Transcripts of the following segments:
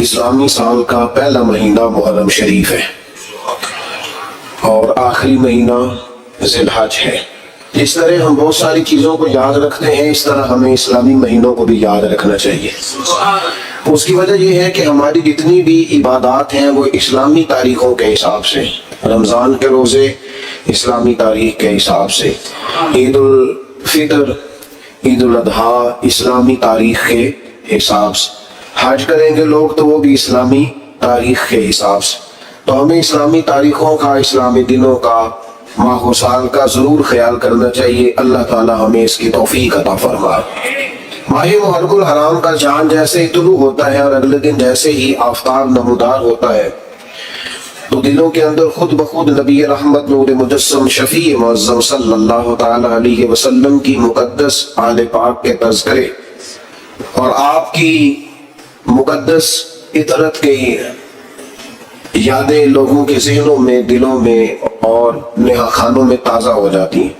اسلامی سال کا پہلا مہینہ محرم شریف ہے اور آخری مہینہ ذی الحج ہے۔ اس طرح ہم بہت ساری چیزوں کو یاد رکھتے ہیں، اس طرح ہمیں اسلامی مہینوں کو بھی یاد رکھنا چاہیے۔ اس کی وجہ یہ ہے کہ ہماری جتنی بھی عبادات ہیں وہ اسلامی تاریخوں کے حساب سے، رمضان کے روزے اسلامی تاریخ کے حساب سے، عید الفطر، عید الاضحیٰ اسلامی تاریخ کے حساب سے، حج کریں گے لوگ تو وہ بھی اسلامی تاریخ کے حساب سے۔ تو ہمیں اسلامی تاریخوں کا، اسلامی دنوں کا، ماہ و سال کا ضرور خیال کرنا چاہیے۔ اللہ تعالی ہمیں اس کی توفیق عطا فرمائے۔ ماہ محرم الحرام کا چاند جیسے ہی طلوع ہوتا ہے اور اگلے دن جیسے ہی آفتاب نمودار ہوتا ہے تو دلوں کے اندر خود بخود نبی رحمت نور مجسم شفیع معظم صلی اللہ تعالی علیہ وسلم کی مقدس آل پاک کے تذکرے اور آپ کی مقدس عطرت کی یادیں لوگوں کے ذہنوں میں، دلوں میں اور نہا خانوں میں تازہ ہو جاتی ہیں۔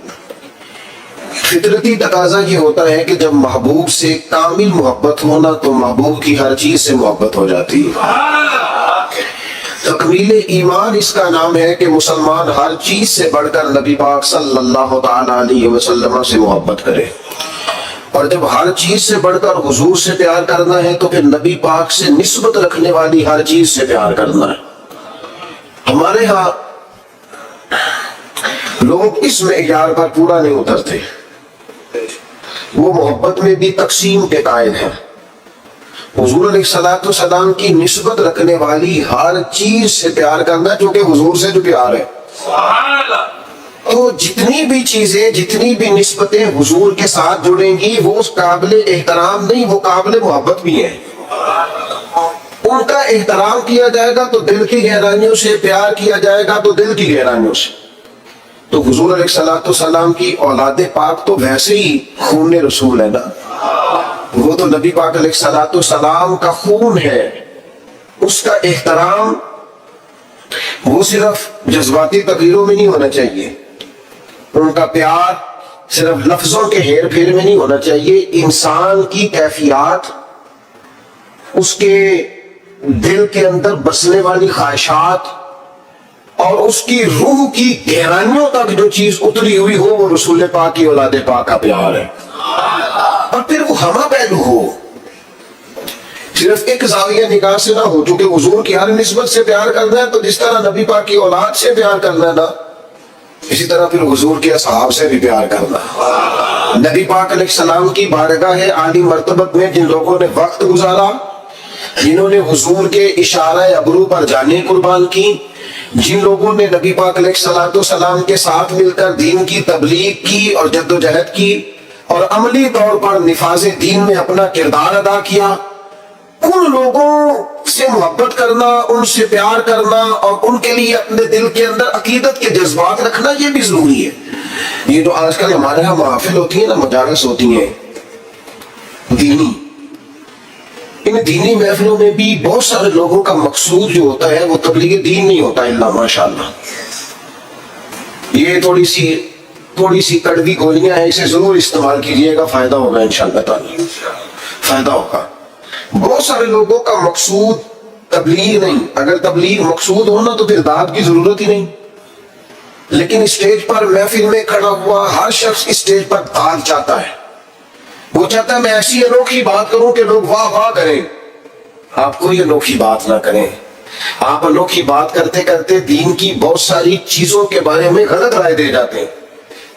فطرتی تقاضا یہ ہوتا ہے کہ جب محبوب سے کامل محبت ہونا تو محبوب کی ہر چیز سے محبت ہو جاتی ہے۔ تکمیل ایمان اس کا نام ہے کہ مسلمان ہر چیز سے بڑھ کر نبی پاک صلی اللہ تعالی علیہ وسلم سے محبت کرے، اور جب ہر چیز سے بڑھ کر حضور سے پیار کرنا ہے تو پھر نبی پاک سے نسبت رکھنے والی ہر چیز سے پیار کرنا ہے۔ ہمارے ہاں لوگ اس معیار پر پورا نہیں اترتے، وہ محبت میں بھی تقسیم کے قائل ہیں۔ حضور علیہ السلام کی نسبت رکھنے والی ہر چیز سے پیار کرنا چونکہ حضور سے جو پیار ہے، تو جتنی بھی چیزیں، جتنی بھی نسبتیں حضور کے ساتھ جڑیں گی وہ قابل احترام نہیں، وہ قابل محبت بھی ہیں۔ ان کا احترام کیا جائے گا تو دل کی گہرائیوں سے، پیار کیا جائے گا تو دل کی گہرائیوں سے۔ تو حضور علیہ السلام کی اولاد پاک تو ویسے ہی خون رسول ہے نا، وہ تو نبی پاک علیہ السلام کا خون ہے۔ اس کا احترام وہ صرف جذباتی تقریروں میں نہیں ہونا چاہیے، ان کا پیار صرف لفظوں کے ہیر پھیر میں نہیں ہونا چاہیے، انسان کی کیفیات، اس کے دل کے اندر بسنے والی خواہشات اور اس کی روح کی گہرائیوں تک جو چیز اتری ہوئی ہو وہ رسول پاک کی اولاد پاک کا پیار ہے، اور پھر وہ ہمہ پہلو ہو، صرف ایک زاویہ نگاہ سے نہ ہو۔ چونکہ حضور کی ہر نسبت سے پیار کرنا ہے تو جس طرح نبی پاک کی اولاد سے پیار کرنا ہے نا، اسی طرح پھر حضور کے اصحاب سے بھی پیار کرنا۔ نبی پاک علیہ السلام کی بارگاہ عالی مرتبت میں جن لوگوں نے وقت گزارا، جنہوں نے حضور کے اشارہ ابرو پر جانیں قربان کی، جن لوگوں نے نبی پاک علیہ السلام کے ساتھ مل کر دین کی تبلیغ کی اور جد و جہد کی اور عملی طور پر نفاذ دین میں اپنا کردار ادا کیا، ان لوگوں سے محبت کرنا، ان سے پیار کرنا اور ان کے لیے اپنے دل کے اندر عقیدت کے جذبات رکھنا یہ بھی ضروری ہے۔ یہ جو آج کل ہمارے یہاں محافل ہوتی ہیں نا، مجالس ہوتی ہیں دینی، ان دینی محفلوں میں بھی بہت سارے لوگوں کا مقصود جو ہوتا ہے وہ تبلیغ دین نہیں ہوتا الا ماشاءاللہ۔ یہ تھوڑی سی کڑوی گولیاں ہیں، اسے ضرور استعمال کیجئے گا، فائدہ ہوگا انشاءاللہ تعالی، فائدہ ہوگا۔ بہت سارے لوگوں کا مقصود تبلیغ نہیں، اگر تبلیغ مقصود ہونا تو پھر دعوت کی ضرورت ہی نہیں۔ لیکن اسٹیج پر محفل میں کھڑا ہوا ہر شخص اسٹیج پر دعوت چاہتا ہے، وہ چاہتا ہے میں ایسی انوکھی بات کروں کہ لوگ واہ واہ کریں۔ آپ کوئی انوکھی بات نہ کریں، آپ انوکھی بات کرتے کرتے دین کی بہت ساری چیزوں کے بارے میں غلط رائے دے جاتے ہیں۔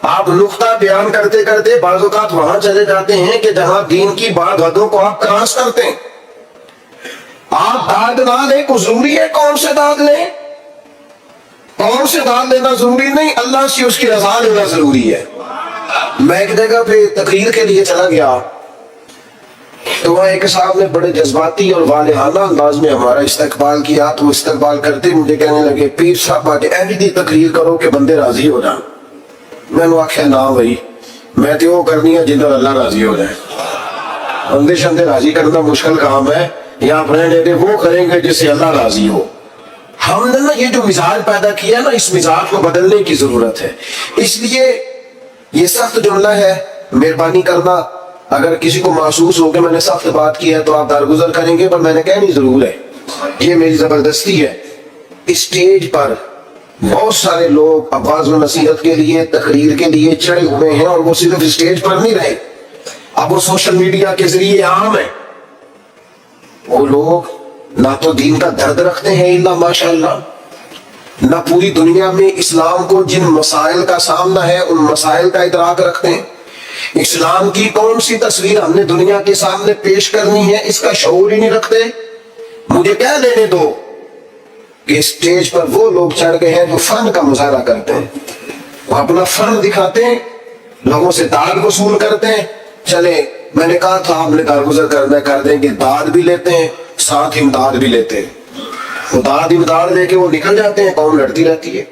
آپ نقطہ بیان کرتے کرتے بعض اوقات وہاں چلے جاتے ہیں کہ جہاں دین کی بعض حدوں کو آپ کراس کرتے ہیں۔ آپ داد نہ لیں، کو ضروری ہے کون سے داد لیں، کون سے داد لینا ضروری نہیں، اللہ سے اس کی رضا لینا ضروری ہے۔ میں ایک جگہ پہ تقریر کے لیے چلا گیا تو وہاں ایک صاحب نے بڑے جذباتی اور والہانہ انداز میں ہمارا استقبال کیا، تو استقبال کرتے مجھے کہنے لگے پیر صاحب آج ایسی تقریر کرو کہ بندے راضی ہو جائیں۔ میں نے آخیا نہ بھائی، میں تو وہ کرنی ہے جن اللہ راضی ہو جائے، بندے شندے راضی کرنا مشکل کام ہے، یا اپنے ڈیٹے وہ کریں گے جس سے اللہ راضی ہو۔ ہم نے نا یہ جو مزاج پیدا کیا نا، اس مزاج کو بدلنے کی ضرورت ہے۔ اس لیے یہ سخت جملہ ہے، مہربانی کرنا اگر کسی کو محسوس ہو کہ میں نے سخت بات کی ہے تو آپ درگزر کریں گے، پر میں نے کہنی ضرور ہے۔ یہ میری زبردستی ہے. اسٹیج پر بہت سارے لوگ آواز و نصیحت کے لیے تقریر کے لیے چڑھے ہوئے ہیں اور وہ صرف اسٹیج پر نہیں رہے, اب وہ سوشل میڈیا کے ذریعے عام ہے. وہ لوگ نہ تو دین کا درد رکھتے ہیں الا ماشاء اللہ, نہ پوری دنیا میں اسلام کو جن مسائل کا سامنا ہے ان مسائل کا ادراک رکھتے ہیں. اسلام کی کون سی تصویر ہم نے دنیا کے سامنے پیش کرنی ہے اس کا شعور ہی نہیں رکھتے. مجھے کہہ لینے دو کہ اسٹیج پر وہ لوگ چڑھ گئے ہیں جو فن کا مظاہرہ کرتے ہیں, وہ اپنا فن دکھاتے ہیں, لوگوں سے داد وصول کرتے ہیں. چلے میں نے کہا تھا آپ نے درگزر کرنا کر دیں گے, داد بھی لیتے ہیں ساتھ امداد بھی لیتے ہیں. وہ داد امداد لے کے وہ نکل جاتے ہیں, قوم لڑتی رہتی ہے,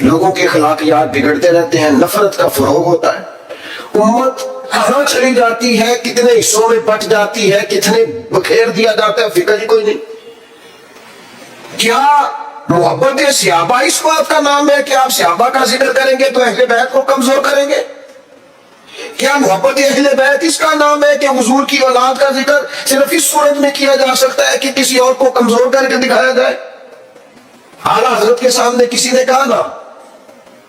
لوگوں کے اخلاقیات بگڑتے رہتے ہیں, نفرت کا فروغ ہوتا ہے. امت کہاں چلی جاتی ہے, کتنے حصوں میں بٹ جاتی ہے, کتنے بکھیر دیا جاتا ہے, فکر ہی کوئی نہیں. کیا محبت صحابہ اس بات کا نام ہے کہ آپ صحابہ کا ذکر کریں گے تو اہل بیت کو کمزور کریں گے؟ کیا محبت اہل بیت اس کا نام ہے کہ حضور کی اولاد کا ذکر صرف اس صورت میں کیا جا سکتا ہے کہ کسی اور کو کمزور کر کے دکھایا جائے؟ اعلیٰ حضرت کے سامنے کسی نے کہا نا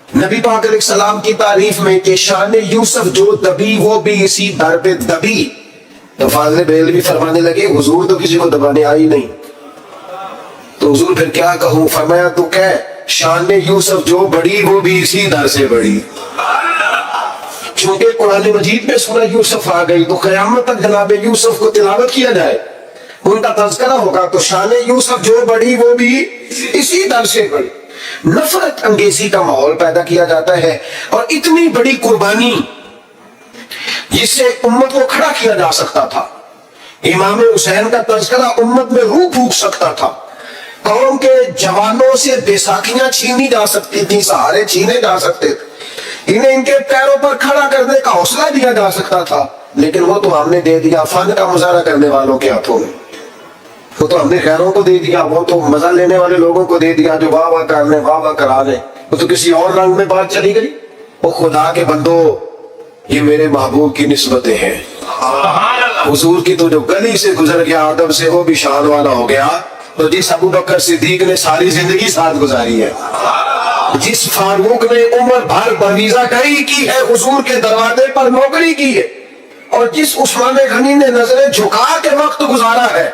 نبی پاک علیہ السلام کی تعریف میں کہ شان یوسف جو دبی وہ بھی اسی در پہ دبی, تو فاضل بریلوی فرمانے لگے حضور تو کسی کو دبانے آئی نہیں. تو حضور پھر کیا کہوں, فرمایا تو کہہ شان یوسف جو بڑی وہ بھی اسی در سے بڑی. چونکہ قرآن مجید میں سورہ یوسف آ گئی تو قیامت تک جناب یوسف کو تلاوت کیا جائے, ان کا تذکرہ ہوگا, تو شان یوسف جو بڑی وہ بھی اسی در سے بڑی. نفرت انگیزی کا ماحول پیدا کیا جاتا ہے, اور اتنی بڑی قربانی جس سے امت کو کھڑا کیا جا سکتا تھا. امام حسین کا تذکرہ امت میں روح پھونک سکتا تھا, قوم کے جوانوں سے بیساکھیاں چھینی جا سکتی تھی, سہارے چھینے جا سکتے تھے, انہیں ان کے پیروں پر کھڑا کرنے کا حوصلہ دیا جا سکتا تھا, لیکن وہ تو ہم نے دے دیا فن کا مظاہرہ کرنے والوں کے ہاتھوں میں. وہ تو ہم نے غیروں کو دے دیا, وہ تو مزہ لینے والے لوگوں کو دے دیا جو واہ واہ کرنے واہ واہ کرا لیں. وہ تو کسی اور رنگ میں بات چلی گئی. وہ خدا کے بندو, یہ میرے محبوب کی نسبتیں ہیں. حضور کی تو جو گلی سے گزر گیا آدم سے وہ بھی شان والا ہو گیا. تو جس ابو بکر صدیق نے ساری زندگی ساتھ گزاری ہے, جس فاروق نے عمر بھر بویزہ کاری کی ہے, حضور کے دروازے پر نوکری کی ہے, اور جس عثمان غنی نے نظریں جھکا کے وقت گزارا ہے,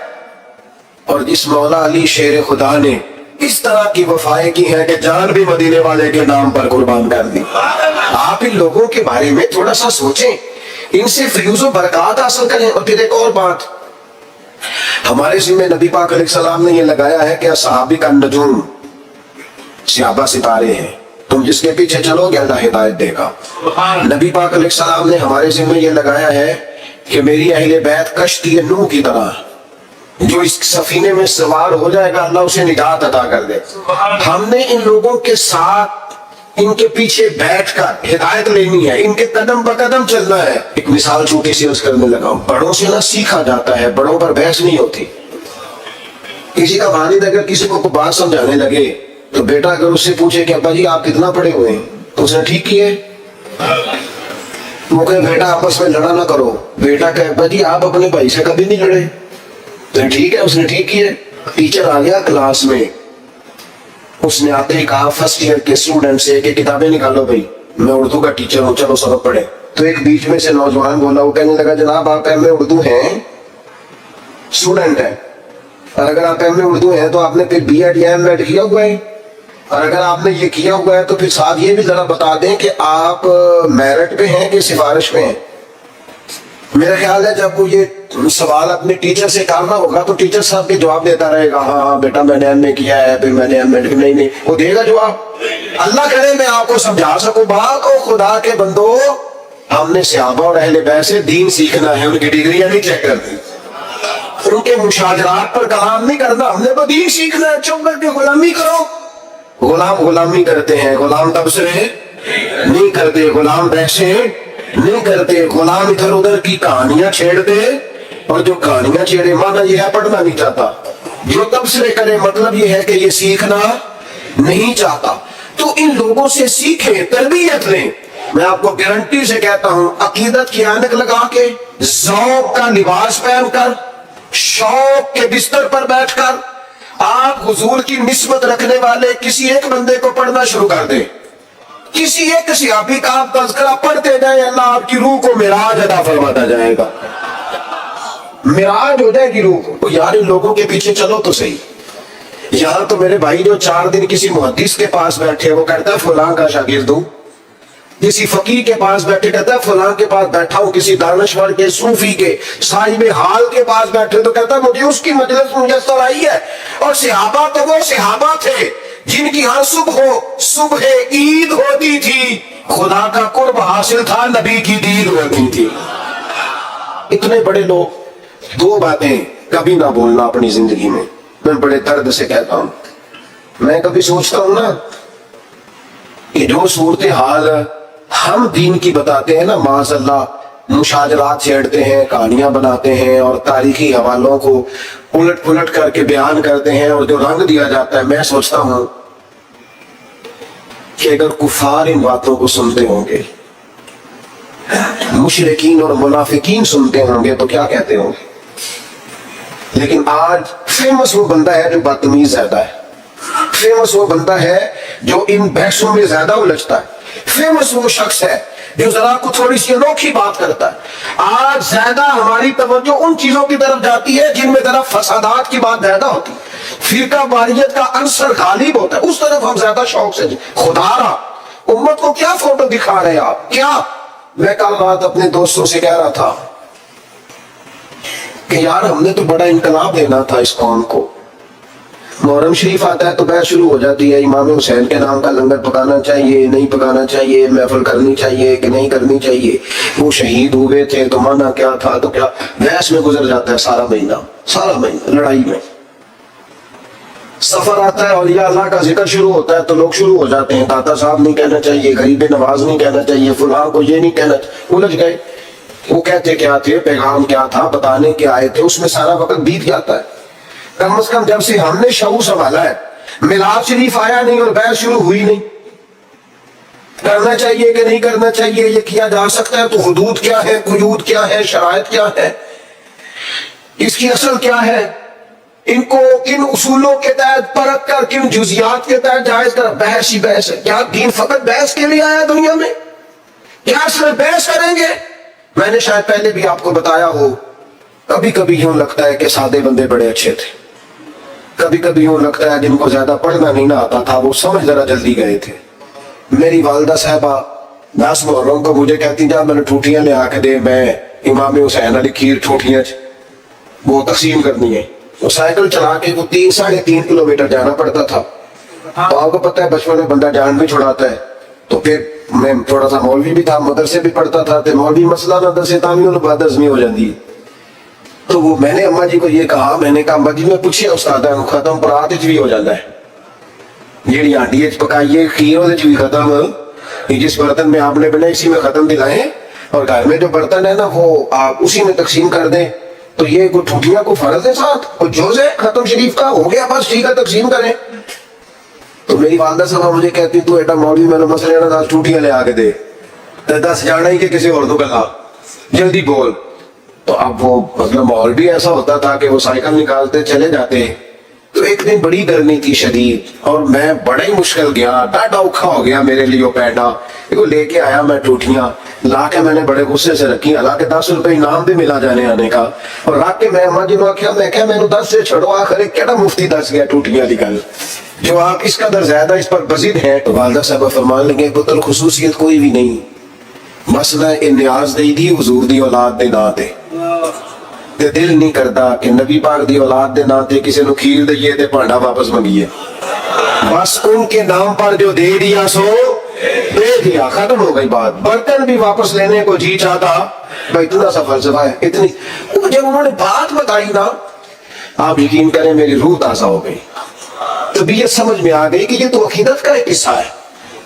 اور جس مولا علی شیر خدا نے اس طرح کی وفائیں کی ہیں کہ جان بھی مدینے والے کے نام پر قربان کر دی. آپ ان لوگوں کے بارے میں تھوڑا سا سوچیں, ان سے فیوز و برکات حاصل کریں. اور پھر ایک اور بات, ہمارے ذمہ نبی پاک علیہ السلام نے یہ لگایا ہے کہ صحابی کا نجوم, صحابہ ستارے ہیں, تم جس کے پیچھے چلو گے اللہ ہدایت دے گا. نبی پاک علیہ السلام نے ہمارے ذمہ یہ لگایا ہے کہ میری اہل بیت کشتی نوح کی طرح, جو اس سفینے میں سوار ہو جائے گا اللہ اسے نجات عطا کر دے. ہم نے ان لوگوں کے ساتھ ان کے پیچھے بیٹھ کر ہدایت لینی ہے, ان کے قدم بہ قدم چلنا ہے. ایک مثال چھوٹی سی عرض کرنے لگا, بڑوں سے نہ سیکھا جاتا ہے, بڑوں پر بحث نہیں ہوتی. کسی کا والد اگر کسی کو بات سمجھانے لگے تو بیٹا اگر اس سے پوچھے کہ ابا جی آپ کتنا پڑھے ہوئے ہیں, تو اس نے ٹھیک کیے. وہ کہے بیٹا آپس میں لڑا نہ کرو, بیٹا کہے ابا جی آپ اپنے بھائی سے کبھی نہیں لڑے, تو ٹھیک ہے اس نے ٹھیک کیے. ٹیچر آ گیا کلاس میں, اس نے آتے ہی کہا فرسٹ ایئر کے اسٹوڈنٹ سے کہ کتابیں نکالو بھائی, میں اردو کا ٹیچر ہوں, چلو سبق پڑھے. تو ایک بیچ میں سے نوجوان بولا, وہ کہنے لگا جناب آپ ایم اے اردو ہیں, اسٹوڈنٹ ہیں, اور اگر آپ ایم اے اردو ہیں تو آپ نے پھر بی ایڈ یا ایم ایڈ کیا ہوا ہے, اور اگر آپ نے یہ کیا ہوا ہے تو پھر ساتھ یہ بھی ذرا بتا دیں کہ آپ میرٹ پہ ہیں کہ سفارش پہ ہیں. میرا خیال ہے جب وہ یہ سوال اپنے ٹیچر سے کرنا ہوگا تو ٹیچر صاحب کے جواب دیتا رہے گا, ہاں ہاں بیٹا میں نے ایم اے کیا ہے, پھر میں نے ایم ایڈ, نہیں وہ دے گا جواب. اللہ کرے میں آپ کو سمجھا سکوں بات. او خدا کے بندو, ہم نے صحابہ اور اہل بیت سے دین سیکھنا ہے, ان کی ڈگریاں نہیں چیک کرنی, ان کے مشاجرات پر کلام نہیں کرنا, ہم نے تو دین سیکھنا ہے. چپ کر کے غلامی کرو. غلام غلامی کرتے ہیں, غلام تبصرے نہیں کرتے, غلام بحثیں نہیں کرتے, غلام ادھر ادھر کی کہانیاں چھیڑتے, اور جو کہانیاں چھیڑے مانا یہ ہے پڑھنا نہیں چاہتا, جو تبصرے کرے مطلب یہ ہے کہ یہ سیکھنا نہیں چاہتا. تو ان لوگوں سے سیکھیں, تربیت لیں. میں آپ کو گارنٹی سے کہتا ہوں, عقیدت کی عینک لگا کے, ذوق کا لباس پہن کر, شوق کے بستر پر بیٹھ کر, حضور کی نسبت رکھنے والے کسی ایک بندے کو پڑھنا شروع کر دیں, کسی ایک صحابی کا آپ تذکرہ پڑھتے جائیں, اللہ آپ کی روح کو معراج عطا فرماتا جائے گا, معراج ہو جائے گی روح کو. یار ان لوگوں کے پیچھے چلو تو صحیح. یہاں تو میرے بھائی جو 4 دن کسی محدث کے پاس بیٹھے, وہ کہتا ہے فلاں کا شاگرد ہوں, کسی فقیہ کے پاس بیٹھے کہتا ہے فلاں کے پاس بیٹھا ہوں, کسی دانشور کے, صوفی کے, صاحب حال کے پاس بیٹھے تو کہتا ہے مجھے اس کی مجلس میسر آئی ہے. اور صحابہ تو وہ صحابہ تھے جن کی ہر صبح عید ہوتی تھی, خدا کا قرب حاصل تھا, نبی کی دید ہوتی تھی. اتنے بڑے لوگ. 2 باتیں کبھی نہ بولنا اپنی زندگی میں, میں بڑے درد سے کہتا ہوں. میں کبھی سوچتا ہوں نا کہ جو صورتحال ہم دین کی بتاتے ہیں نا, معاذ اللہ مشاجرات چھیڑتے ہیں, کہانیاں بناتے ہیں اور تاریخی حوالوں کو الٹ پلٹ کر کے بیان کرتے ہیں, اور جو رنگ دیا جاتا ہے, میں سوچتا ہوں کہ اگر کفار ان باتوں کو سنتے ہوں گے, مشرکین اور منافقین سنتے ہوں گے تو کیا کہتے ہوں گے. لیکن آج فیمس وہ بندہ ہے جو بدتمیز زیادہ ہے, فیمس وہ بندہ ہے جو ان بحثوں میں زیادہ الجھتا ہے, فیمس وہ شخص ہے جو ذرا کو تھوڑی سی انوکھی بات کرتا ہے. آج زیادہ ہماری توجہ ان چیزوں کی طرف جاتی ہے جن میں ذرا فسادات کی بات زیادہ ہوتی, فرقہ واریت کا عنصر غالب ہوتا ہے, اس طرف ہم زیادہ شوق سے. خدا را امت کو کیا فوٹو دکھا رہے آپ, کیا. میں کل رات اپنے دوستوں سے کہہ رہا تھا کہ یار ہم نے تو بڑا انقلاب دینا تھا اس قوم کو. محرم شریف آتا ہے تو بحث شروع ہو جاتی ہے, امام حسین کے نام کا لنگر پکانا چاہیے نہیں پکانا چاہیے, محفل کرنی چاہیے کہ نہیں کرنی چاہیے, وہ شہید ہوئے تھے تو مانا کیا تھا, تو کیا بحث میں گزر جاتا ہے سارا مہینہ لڑائی میں. سفر آتا ہے اولیاء اللہ کا ذکر شروع ہوتا ہے تو لوگ شروع ہو جاتے ہیں, داتا صاحب نہیں کہنا چاہیے, غریب نواز نہیں کہنا چاہیے, فلاں کو یہ نہیں کہنا, الجھ گئے. وہ کہتے کیا تھے, پیغام کیا تھا, بتانے کے آئے تھے, اس میں سارا وقت بیت جاتا ہے. کم از کم جب سے ہم نے شعور سنبھالا ہے, میلاد شریف آیا نہیں اور بحث شروع ہوئی نہیں, کرنا چاہیے کہ نہیں کرنا چاہیے, یہ کیا جا سکتا ہے تو حدود کیا ہے, قیود کیا ہے, شرائط کیا ہے, اس کی اصل کیا ہے, ان کو کن اصولوں کے تحت پرکھ کر کن جزیات کے تحت جائز کر, بحث ہی بحث ہے. کیا دین فقط بحث کے لیے آیا دنیا میں, کیا اس میں بحث کریں گے. میں نے شاید پہلے بھی آپ کو بتایا ہو, کبھی کبھی یوں لگتا ہے کہ سادے بندے بڑے اچھے تھے, کبھی کبھی یوں لگتا ہے جن کو زیادہ پڑھنا نہیں نہ آتا تھا وہ سمجھ ذرا جلدی گئے تھے. میری والدہ صاحبہ 10 محرم کو مجھے کہتی جا میں نے ٹوٹیاں لے آ کے دے, میں امام حسین علی کھیر ٹوٹیاں وہ تقسیم کرنی ہے. وہ سائیکل چلا کے وہ 3-3.5 کلومیٹر جانا پڑتا تھا. تو آپ کو پتہ ہے بچپن میں بندہ جان بھی چھڑاتا ہے, تو پھر میں تھوڑا سا مولوی بھی تھا, مدرسے بھی پڑھتا تھا, تو مولوی مسئلہ نہ دسے تعمیل بعد ازمی ہو جاتی ہے. تو وہ میں نے اماں جی کو یہ کہا, میں نے کہا اماں جی میں پوچھے استاد ختم پرات بھی ہو جاتا ہے, جیڑی آنڈی پکائیے کھیر بھی ختم, جس برتن میں آپ نے بنائے اسی میں ختم دلائیں, اور گھر میں جو برتن ہے نا وہ آپ اسی میں تقسیم کر دیں. تو یہ کوئی ٹوٹیاں کو فرض ہے ساتھ, کوئی جوز ہے ختم شریف کا, ہو گیا بس ٹھیک ہے تقسیم کریں. تو میری والدہ صاحبہ مجھے کہتی تو ایٹا مولوی میں نے مسئلے نا 10 ٹوٹیاں لے آ کے دے, 10 جانا ہی کہ کسی اور کو کہا جلدی بول. تو اب وہ مطلب ماحول بھی ایسا ہوتا تھا کہ وہ سائیکل نکالتے چلے جاتے. تو ایک دن بڑی گرمی تھی شدید, اور میں بڑا ہی مشکل گیا, ڈاٹا اوکھا ہو گیا میرے لیے. وہ پیڈا وہ لے کے آیا, میں ٹوٹیاں لا کے میں نے بڑے غصے سے رکھی, حالانکہ 10 روپے انعام بھی ملا جانے آنے کا, اور رکھ کے میں اماں جی نے آخیا, میں کہا میں نے 10 سے چھڑو, آخر کیڑا مفتی 10 گیا ٹوٹیاں نکل, جو آپ اس قدر زیادہ اس پر بزد ہیں. تو والدہ صاحبہ فرمان لگے پتر خصوصیت کوئی بھی نہیں, مسئلہ نیاز دے دی حضور دی اولاد دے نا دے, تے دل نہیں کرتا کہ نبی پاک دی اولاد دے نا تے کسی نو کھیر دئیے تے پانڈا واپس منگیے. بس ان کے نام پر جو دے دیا سو دے دیا, ختم ہو گئی بات. برتن بھی واپس لینے کو جی چاہتا, بھائی اتنا سا فلسفہ ہے اتنی. جب انہوں نے بات بتائی نا, آپ یقین کریں میری روح تازہ ہو گئی, طبیعت سمجھ میں آ گئی کہ یہ تو عقیدت کا ایک حصہ ہے,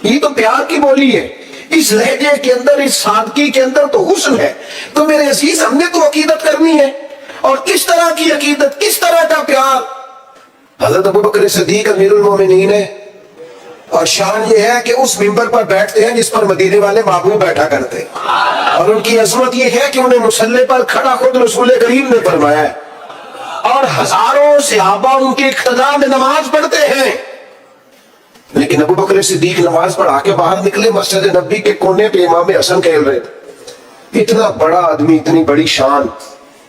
یہ تو پیار کی بولی ہے, اس لہجے کے اندر, اس سادگی کے اندر تو حسن ہے. تو میرے عزیز ہم نے تو عقیدت کرنی ہے, اور کس طرح کی عقیدت, کس طرح کا پیار. حضرت ابوبکر صدیق امیر المومنین ہے, اور شان یہ ہے کہ اس ممبر پر بیٹھتے ہیں جس پر مدینے والے محبوب بیٹھا کرتے, اور ان کی عظمت یہ ہے کہ انہیں مصلی پر کھڑا خود رسول کریم نے فرمایا ہے. اور ہزاروں صحابہ ان کے اقتداء میں نماز پڑھتے ہیں، لیکن ابو بکر صدیق نماز پڑھا کے باہر نکلے، مسجد نبوی کے کونے پہ امام حسن کھیل رہے تھے، اتنا بڑا آدمی، اتنی بڑی شان،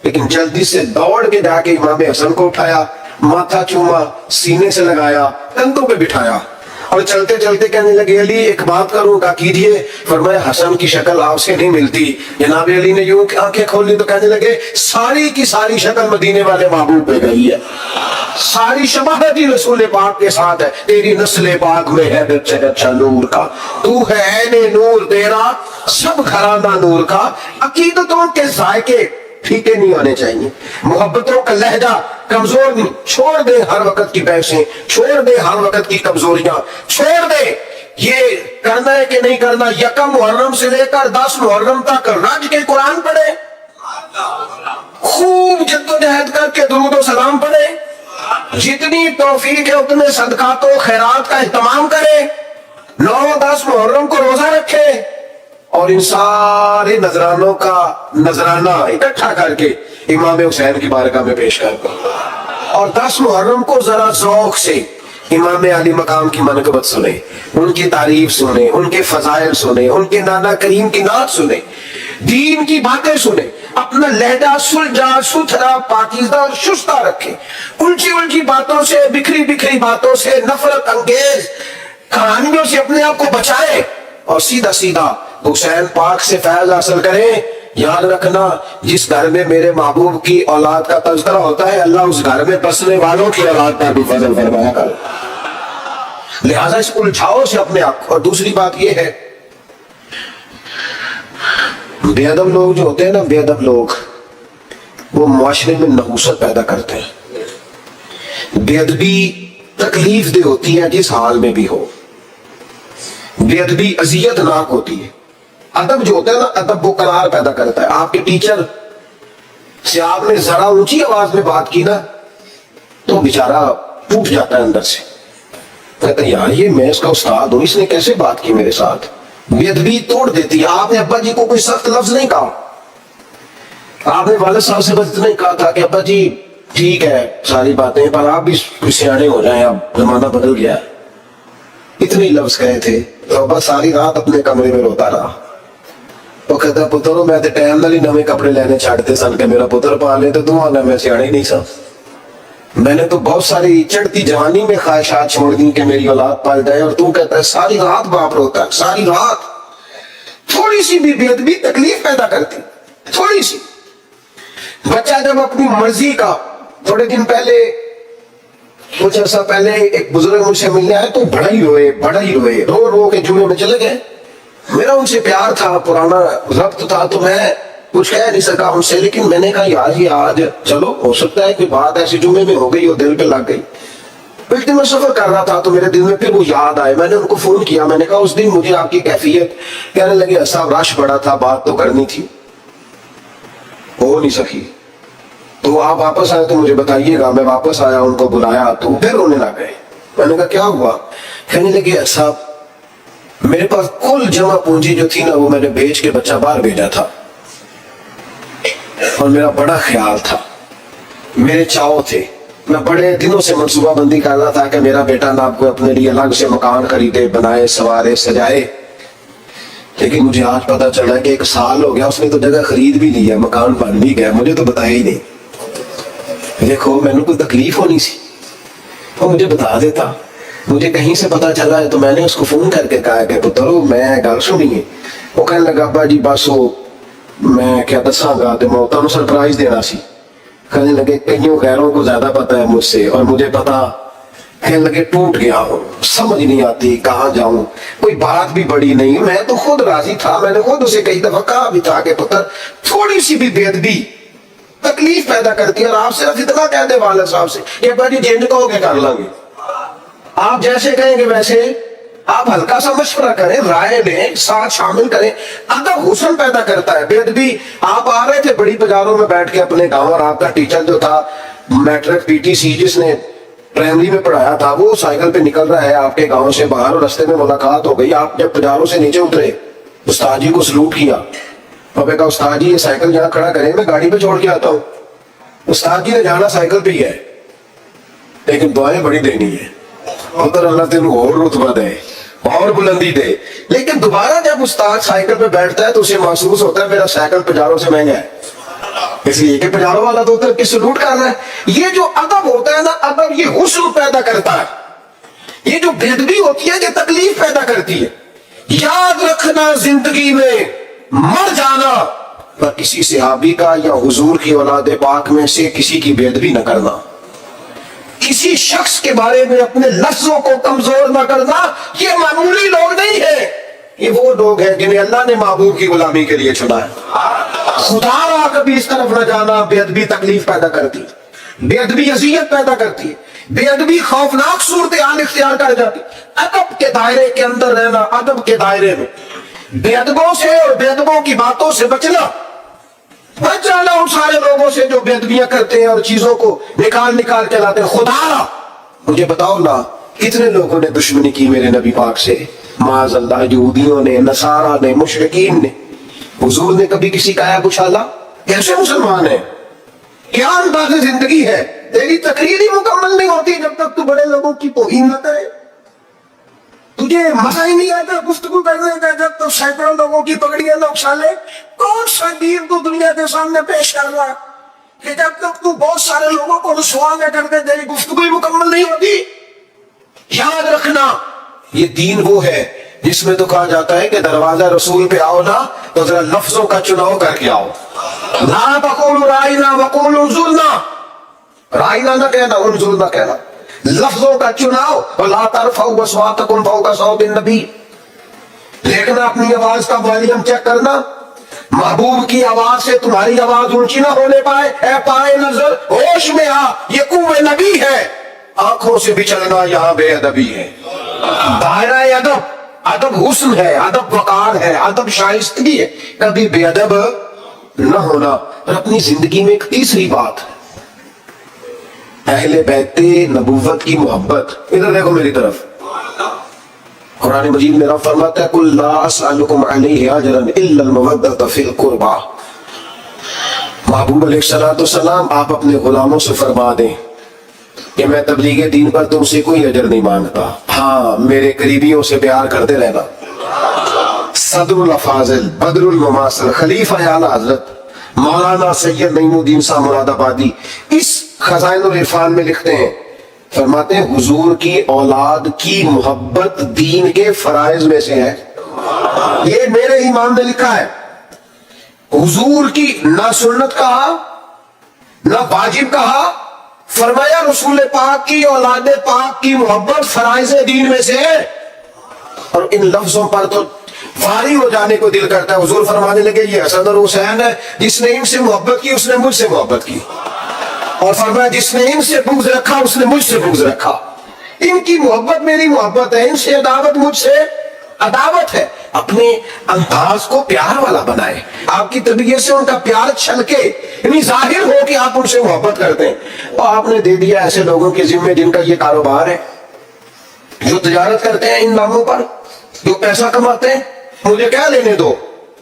لیکن جلدی سے دوڑ کے جا کے امام حسن کو اٹھایا، ماتھا چوما، سینے سے لگایا، کندھوں پہ بٹھایا اور چلتے چلتے کہنے لگے علی ایک بات کروں گا کیجیے۔ فرمایا حسن کی شکل آپ سے نہیں ملتی۔ جناب علی نے یوں آنکھیں کھولی تو کہنے لگے ساری کی ساری شکل مدینے والے محبوب پہ گئی ہے، ساری شباہت ہی رسول پاک کے ساتھ ہے، تیری نسل پاک میں ہے اچھا نور کا، تو ہے عین نور، تیرا سب گھرانہ نور کا۔ عقیدتوں کے ذائقے پھیکے نہیں ہونے چاہیے، محبتوں کا لہجہ کمزور نہیں، چھوڑ دے ہر وقت کی بحثیں، چھوڑ دے ہر وقت کی کمزوریاں، چھوڑ دے یہ کرنا ہے کہ نہیں کرنا، یکم محرم سے لے کر 10 محرم تک رج کے قرآن پڑھے، خوب جدوجہد کر کے درود و سلام پڑھے، جتنی توفیق ہے اتنے صدقات و خیرات کا اہتمام کرے، 9-10 محرم کو روزہ رکھے اور ان سارے نذرانوں کا نذرانہ اکٹھا کر کے امام حسین کی بارگاہ میں پیش کر دو، اور 10 محرم کو ذرا ذوق سے امام علی مقام کی منقبت سنے، ان کی تعریف سنے، ان کے فضائل سنے، ان کے نانا کریم کی نعت سنے، دین کی باتیں سنے، اپنا لہجہ سلجھا ستھرا پاکیزہ اور شستہ رکھے، الجھی الجھی باتوں سے، بکھری بکھری باتوں سے، نفرت انگیز کہانیوں سے اپنے آپ کو بچائے اور سیدھا سیدھا حسین پاک سے فیض حاصل کریں۔ یاد رکھنا جس گھر میں میرے محبوب کی اولاد کا تذکرہ ہوتا ہے اللہ اس گھر میں بسنے والوں کی اولاد پر بھی فضل فرمایا کر، لہذا اس الجھاؤ سے اپنے آپ۔ اور دوسری بات یہ ہے بے ادب لوگ جو ہوتے ہیں نا، بے ادب لوگ وہ معاشرے میں نحوست پیدا کرتے ہیں۔ بے ادبی تکلیف دہ ہوتی ہے جس حال میں بھی ہو، بے ادبی اذیت ناک ہوتی ہے۔ ادب جو ہوتا ہے نا، ادب وہ قرار پیدا کرتا ہے۔ آپ کے ٹیچر سے آپ نے ذرا اونچی آواز میں بات کی نا تو بیچارہ ٹوٹ جاتا ہے اندر سے، کہتا ہے یار یہ میں اس کا استاد ہوں، اس نے کیسے بات کی میرے ساتھ۔ بے ادبی توڑ دیتی ہے۔ آپ نے ابا جی کو کوئی سخت لفظ نہیں کہا، آپ نے والد صاحب سے بس نہیں کہا تھا کہ ابا جی ٹھیک ہے ساری باتیں پر آپ بھی سیانے ہو جائیں، اب زمانہ بدل گیا، اتنے لفظ کہے تھے۔ تو ابا ساری رات اپنے کمرے میں روتا رہا، وہ کہتا پترو میں تے ٹائم نال ہی نویں کپڑے لینے چھاڑتے سن کہ میرا پتر پا لے، تو تو آنا میں سیانے نہیں سا، میں نے تو بہت ساری چڑھتی جوانی میں خواہشات چھوڑ دی کہ میری اولاد پال جائے، اور تو کہتا ہے ساری رات باپ روتا ہے، ساری رات۔ تھوڑی سی بھی بے ادبی تکلیف پیدا کرتی، تھوڑی سی۔ بچہ جب اپنی مرضی کا، تھوڑے دن پہلے کچھ عرصہ پہلے ایک بزرگ مجھ سے ملنے آئے تو بڑا ہی روئے، رو رو کے جمعے میں چلے گئے۔ میرا ان سے پیار تھا، پرانا ربط تھا، تو میں کچھ کہہ نہیں سکا ان سے، لیکن میں نے کہا یار یہ آج چلو ہو سکتا ہے کوئی بات ایسی جمعے میں ہو گئی اور دل پہ لگ گئی۔ ایک دن میں سفر کر رہا تھا تو میرے دل میں پھر وہ یاد آئے، میں نے ان کو فون کیا، میں نے کہا اس دن مجھے آپ کی کیفیت، کہنے لگے صاحب رش بڑا تھا، بات تو کرنی تھی، ہو نہیں سکی، تو آپ واپس آئے تو مجھے بتائیے گا۔ میں واپس آیا، ان کو بلایا تو پھر رونے لگ گئے۔ میں نے کہا کیا ہوا؟ کہنے لگے صاحب میرے پاس کل جمع پونجی جو تھی نا وہ میں نے بیچ کے بچہ باہر بھیجا تھا، اور میرا بڑا خیال تھا، میرے چاؤ تھے، میں بڑے دنوں سے منصوبہ بندی کر رہا تھا کہ میرا بیٹا نا آپ کو اپنے لیے الگ سے مکان خریدے، بنائے، سوارے، سجائے، لیکن مجھے آج پتا چلا کہ 1 سال ہو گیا اس نے تو جگہ خرید بھی لی ہے، مکان بن بھی گیا، مجھے تو بتایا ہی نہیں۔ دیکھو میں نے کوئی تکلیف ہونی سی وہ مجھے بتا دیتا، مجھے کہیں سے پتا چلا ہے تو میں نے اس کو فون کر کے کہا کہ پترو میں گل سنیے۔ وہ کہنے لگا ابا جی بس وہ میں کیا دساں گا تو میں تمہیں سرپرائز دینا سی۔ کہنے لگے کئیوں غیروں کو زیادہ پتا ہے مجھ سے اور مجھے پتا، کہنے لگے ٹوٹ گیا ہوں، سمجھ نہیں آتی کہاں جاؤں، کوئی بات بھی بڑی نہیں، میں تو خود راضی تھا، میں نے خود اسے کئی دفعہ کہا بھی تھا کہ پتر تھوڑی سی بھی بے ادبی تکلیف پیدا کرتی ہے، اور آپ صرف اتنا کہہ دے والد صاحب سے کہ ابا جی جینج کہو گے کر لیں گے، آپ جیسے کہیں گے ویسے، آپ ہلکا سا مشورہ کریں، رائے لیں، ساتھ شامل کریں۔ ادب حسن پیدا کرتا ہے، بے ادبی۔ آپ آ رہے تھے بڑی بازاروں میں بیٹھ کے اپنے گاؤں، اور آپ کا ٹیچر جو تھا میٹرک پی ٹی سی جس نے پرائمری میں پڑھایا تھا وہ سائیکل پہ نکل رہا ہے آپ کے گاؤں سے باہر، اور رستے میں ملاقات ہو گئی۔ آپ جب بازاروں سے نیچے اترے استاد جی کو سلوٹ کیا، اور میں کہا استاد جی یہ سائیکل یہاں کھڑا کریں، میں گاڑی پہ چھوڑ کے آتا ہوں۔ استاد جی نے جانا سائیکل پہ ہی ہے لیکن دعائیں بڑی دینی ہے, ادھر اللہ تین اور رتبہ دے اور بلندی دے. لیکن دوبارہ جب استاد سائیکل پہ بیٹھتا ہے تو اسے محسوس ہوتا ہے میرا سائیکل پجاروں سے مہنگا ہے, اس لیے کہ پجاروں والا تو اتر کے سلوٹ کر رہا ہے. یہ جو ادب ہوتا ہے نا, ادب یہ حسن پیدا کرتا ہے. یہ جو بے ادبی ہوتی ہے یہ تکلیف پیدا کرتی ہے. یاد رکھنا زندگی میں مر جانا پر کسی صحابی کا یا حضور کی اولاد پاک میں سے کسی کی بے ادبی نہ کرنا, کسی شخص کے بارے میں اپنے لفظوں کو کمزور نہ کرنا. یہ معمولی لوگ نہیں ہیں, یہ وہ لوگ ہیں جنہیں اللہ نے محبوب کی غلامی کے لیے چنا ہے. خدا را کبھی اس طرف نہ جانا. بے ادبی تکلیف پیدا کرتی ہے, بے ادبی اذیت پیدا کرتی ہے, بے ادبی خوفناک صورتحال اختیار کر جاتی. ادب کے دائرے کے اندر رہنا, ادب کے دائرے میں بے ادبوں سے اور بے ادبوں کی باتوں سے بچنا, بچ جانا ان سارے لوگوں سے جو بے ادبیاں کرتے ہیں اور چیزوں کو نکال کے لاتے ہیں. خدا مجھے بتاؤ نا کتنے لوگوں نے دشمنی کی میرے نبی پاک سے, معاذ اللہ, یہودیوں نے, نصارہ نے, مشرکین نے. حضور نے کبھی کسی کا عیب اچھالا؟ کیسے مسلمان ہے؟ کیا انداز زندگی ہے؟ تیری تقریر ہی مکمل نہیں ہوتی جب تک تو بڑے لوگوں کی توہین نہ کرے. تجھے مزہ ہی نہیں آتا گفتگو کرنے کا جب تو سینکڑوں لوگوں کی پگڑیاں نہ اچھالے. کون سا دین تو دنیا کے سامنے پیش کر رہا کہ جب تک تو بہت سارے لوگوں کو رسوا نہ کر کے تیری گفتگو ہی مکمل نہیں ہوتی. یاد رکھنا یہ دین وہ ہے جس میں تو کہا جاتا ہے کہ دروازہ رسول پہ آؤ نا تو ذرا لفظوں کا چناؤ کر کے آؤ. لا تقولوا رائنا وقولوا انظرنا, رائنا نہ کہنا, انظرنا نہ کہنا. لفظوں کا چناؤ. ولا ترفعوا اصواتکم فوق صوت النبی, دیکھنا اپنی آواز کا والیوم چیک کرنا, محبوب کی آواز سے تمہاری آواز اونچی نہ ہونے پائے. اے پائے نظر ہوش میں آ, یہ کوہ نبی ہے. آنکھوں سے بچلنا یہاں بے ادبی ہے. دائرہ ادب, ادب حسن ہے, ادب وقار ہے, ادب شائستگی ہے. کبھی بے ادب نہ ہونا. اور اپنی زندگی میں ایک تیسری بات, اہل بیت نبوت کی محبت. ادھر دیکھو میری طرف, قرآن مجید میں رب فرماتا ہے قل لا اسألکم علیہ اجرا الا المودۃ فی القربى. محبوب علیہ السلام آپ اپنے غلاموں سے فرما دیں کہ میں تبلیغ دین پر تم سے کوئی اجر نہیں مانگتا, ہاں میرے قریبیوں سے پیار کرتے رہنا. صدر الافاضل, بدر المماثل, خلیفہ اعلی حضرت مولانا سید نعیم الدین صاحب مراد آبادی اس خزائن العرفان میں لکھتے ہیں, فرماتے ہیں حضور کی اولاد کی محبت دین کے فرائض میں سے ہے. یہ میرے امام نے لکھا ہے. حضور کی نہ سنت کہا نہ واجب کہا, فرمایا رسول پاک کی اولاد پاک کی محبت فرائض دین میں سے ہے. اور ان لفظوں پر تو فاری ہو جانے کو دل کرتا ہے. حضور فرمانے لگے یہ حسن اور حسین ہے, جس نے ان سے محبت کی اس نے مجھ سے محبت کی. اور فرمایا جس نے ان سے بغض رکھا اس نے مجھ سے بغض رکھا. ان کی محبت میری محبت ہے, ان سے عداوت مجھ سے عداوت ہے. اپنے انداز کو پیار والا بنائے, آپ کی طبیعت سے ان کا پیار چھلکے, یعنی ظاہر ہو کہ آپ ان سے محبت کرتے ہیں. اور آپ نے دے دیا ایسے لوگوں کے ذمے جن کا یہ کاروبار ہے, جو تجارت کرتے ہیں ان ناموں پر, جو پیسہ کماتے ہیں. مجھے کیا لینے دو,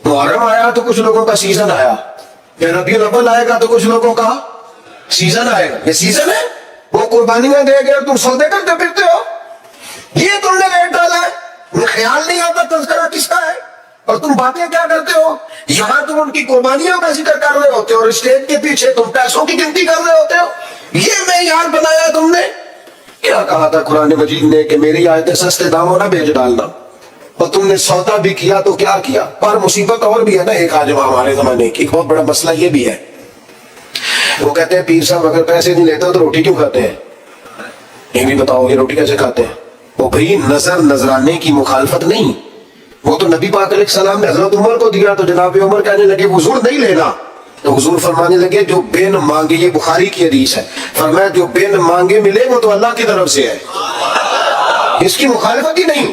محرم آیا تو کچھ لوگوں کا سیزن آیا, یا ربیع الاول آئے گا تو کچھ لوگوں کا سیزن آئے گا. یہ سیزن ہے, وہ قربانیاں دے گئے اور تم سودے کرتے پھرتے ہو. یہ تم نے ریٹ ڈالا ہے, مجھے خیال نہیں آتا تذکرہ کس کا ہے, اور تم باتیں کیا کرتے ہو. یہاں تم ان کی قربانیوں کا ذکر کر رہے ہوتے ہو اور اسٹیج کے پیچھے تم پیسوں کی گنتی کر رہے ہوتے ہو. یہ معیار بنایا تم نے. کیا کہا تھا قرآن مجید نے کہ میری آیتیں سستے داموں نہ بیچ ڈالنا, اور تم نے سودا بھی کیا تو کیا کیا. پر مصیبت اور بھی ہے نا ایک آج ہمارے زمانے کی, بہت بڑا مسئلہ یہ بھی ہے. وہ کہتے ہیں پیر صاحب اگر پیسے نہیں لیتے تو روٹی کیوں کھاتے ہیں. یہ بھی بتاؤ یہ روٹی کیسے کھاتے ہیں. وہ بھائی نذرانے کی مخالفت نہیں, وہ تو نبی پاک علیہ السلام نے حضرت عمر کو دیا تو جناب عمر کہنے لگے حضور نہیں لینا, تو حضور فرمانے لگے جو بن مانگے, یہ بخاری کی حدیث ہے, فرمایا جو بن مانگے ملے وہ تو اللہ کی طرف سے ہے, اس کی مخالفت ہی نہیں.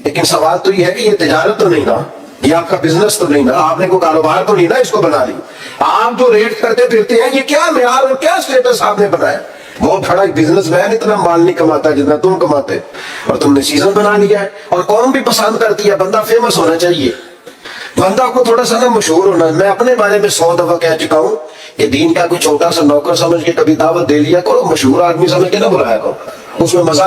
لیکن سوال تو یہ ہے کہ یہ تجارت تو نہیں نا, یہ آپ کا بزنس تو نہیں نا, آپ نے کوئی کاروبار تو نہیں نا اس کو بنا لی. آپ جو ریٹ کرتے پھرتے ہیں یہ کیا معیار اور کیا اسٹیٹس آپ نے بنایا. بہت بڑا بزنس مین اتنا مال نہیں کماتا جتنا تم کماتے, اور تم نے سیزن بنا لیا ہے. اور قوم بھی پسند کرتی ہے, بندہ فیمس ہونا چاہیے. بندہ کو تھوڑا سا نا مشہور ہونا ہے. میں اپنے بارے میں 100 دفعہ کہہ چکا ہوں کہ دین کا کوئی چھوٹا سا نوکر سمجھ کے کبھی دعوت دے لیا کرو, مشہور آدمی سمجھ کے نہ بلایا کرو, اس میں مزہ